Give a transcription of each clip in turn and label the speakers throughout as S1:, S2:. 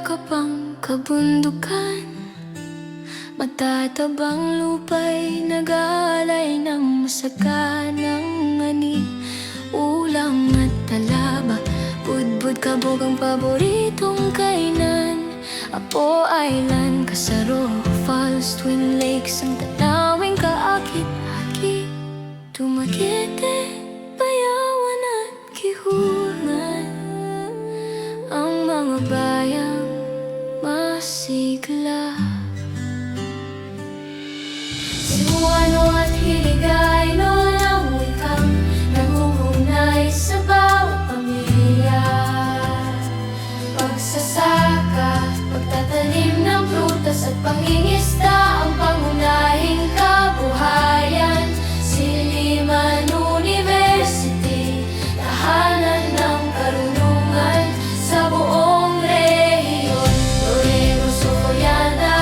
S1: kapang kabundukan, matatabang lupa'y nag-aalay ng masaganang ani. Ulam at talaba, budbud kabog ang paboritong kainan. Apo Island, Kasaro, Falls, Twin Lakes, ang tanawing kaakit-akit. Tumakete, Bayawan at Kihungan, ang mga bayang masigla. Cebuano at Hiligayno ng wikang nangungunay sa bawat pamilya. Pagsasaka, pagtatanim ng prutas at pangingisda ang pangunahing kabuhayan. Silliman University, tahanan ng karunungan sa buong rehiyon. Torero, Soriana,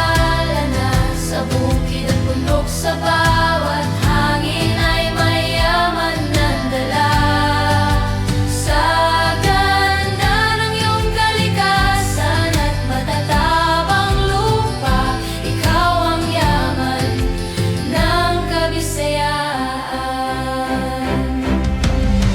S1: Lana, sa bukid at bundok, sa bawat hangin ay mayaman ng dala. Sa ganda ng iyong kalikasan at matatabang lupa, ikaw ang yaman ng Kabisayaan.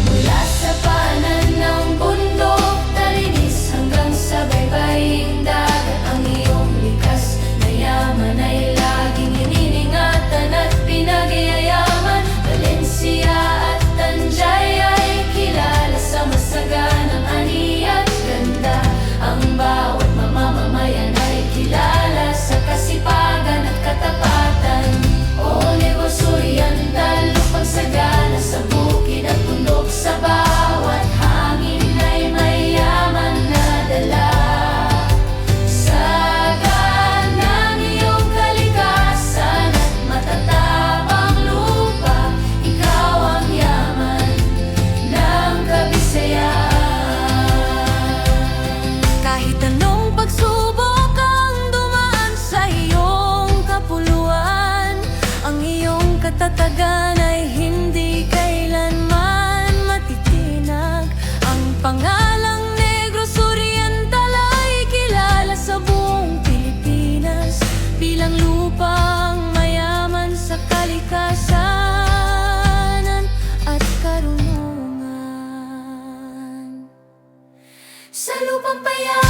S1: Mula sa paanan ng bundok, talinis hanggang sa baybaying dagat, ang iyong likas na yaman ay laging ininingatan at pinagyayaman. Valencia at Tanjay ay kilala sa masaganang ani at ganda. Ang bawat mamamayan ay kilala sa kasipagan at katapatan. O negosyo oriental, lupang sagana sa bukid at bundok, sa bawat hangin ay mayaman na dala. Sa ganda ng iyong kalikasan at matatabang lupa, ikaw ang yaman ng Kabisayaan. Kahit anong pagsubok ang dumaan sa iyong kapuluan, ang iyong katatagan ay hindi kailanman matitinag. Ang pangalang Negros Oriental ay kilala sa buong Pilipinas bilang lupang mayaman sa kalikasan at karunungan. Sa lupang payapa